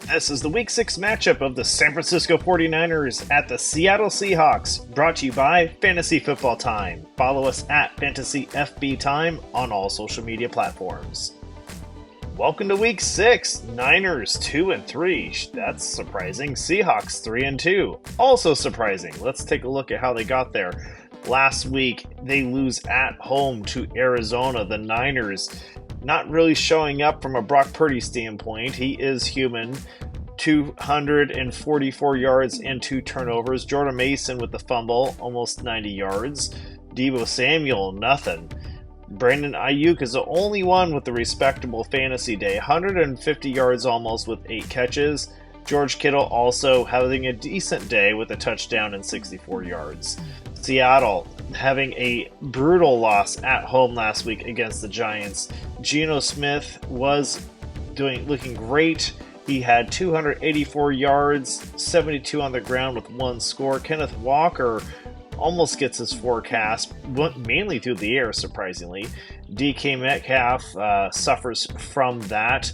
This is the Week 6 matchup of the San Francisco 49ers at the Seattle Seahawks, brought to you by Fantasy Football Time. Follow us at Fantasy FB Time on all social media platforms. Welcome to Week 6. Niners 2-3. That's surprising. Seahawks 3-2. Also surprising. Let's take a look at how they got there. Last week, they lose at home to Arizona. The Niners not really showing up from a Brock Purdy standpoint. He is human. 244 yards and 2 turnovers. Jordan Mason with the fumble, almost 90 yards. Deebo Samuel, nothing. Brandon Aiyuk is the only one with a respectable fantasy day. 150 yards almost with 8 catches. George Kittle also having a decent day with a touchdown and 64 yards. Seattle having a brutal loss at home last week against the Giants. Geno Smith was looking great. He had 284 yards, 72 on the ground with 1 score. Kenneth Walker almost gets his forecast, mainly through the air, surprisingly. DK Metcalf suffers from that.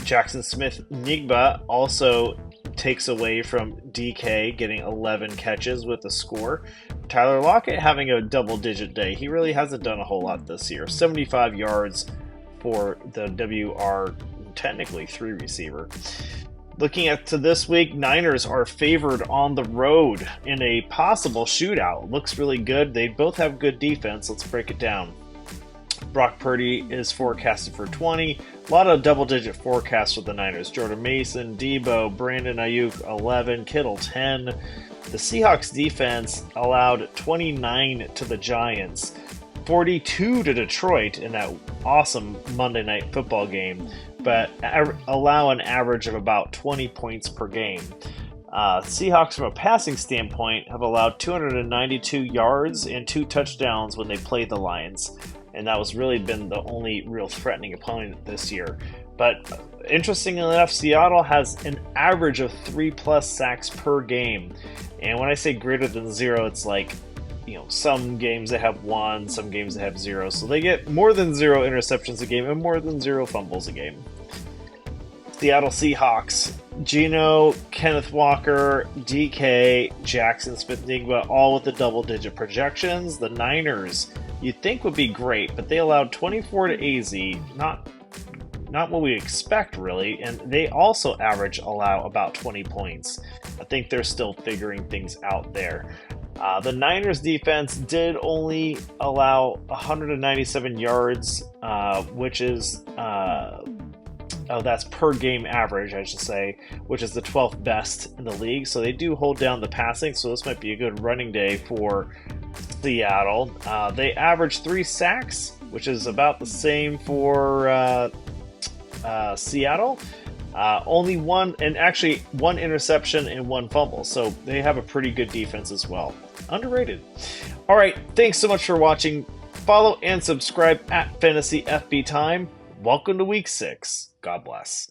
Jaxon Smith-Njigba also takes away from DK, getting 11 catches with a score. Tyler Lockett having a double-digit day. He really hasn't done a whole lot this year. 75 yards for the WR, technically 3 receiver. Looking at to this week, Niners are favored on the road in a possible shootout. Looks really good. They both have good defense. Let's break it down. Brock Purdy is forecasted for 20. A lot of double-digit forecasts for the Niners. Jordan Mason, Deebo, Brandon Aiyuk, 11, Kittle, 10. The Seahawks defense allowed 29 to the Giants, 42 to Detroit in that awesome Monday Night Football game, but allow an average of about 20 points per game. Seahawks, from a passing standpoint, have allowed 292 yards and 2 touchdowns when they played the Lions, and that was really been the only real threatening opponent this year. But interestingly enough, Seattle has an average of 3+ sacks per game, and when I say greater than 0, it's like, some games they have 1, some games they have 0, so they get more than 0 interceptions a game and more than 0 fumbles a game. Seattle Seahawks, Geno, Kenneth Walker, DK, Jaxon Smith-Njigba, all with the double-digit projections. The Niners, you'd think would be great, but they allowed 24 to AZ, not what we expect really, and they also allow about 20 points. I think they're still figuring things out there. The Niners defense did only allow 197 yards, which is that's per game average, I should say, which is the 12th best in the league. So they do hold down the passing, so this might be a good running day for Seattle. They average 3 sacks, which is about the same for Seattle. Only 1 interception and 1 fumble, so they have a pretty good defense as well. Underrated. All right, thanks so much for watching. Follow and subscribe at Fantasy FB Time. Welcome to Week 6. God bless.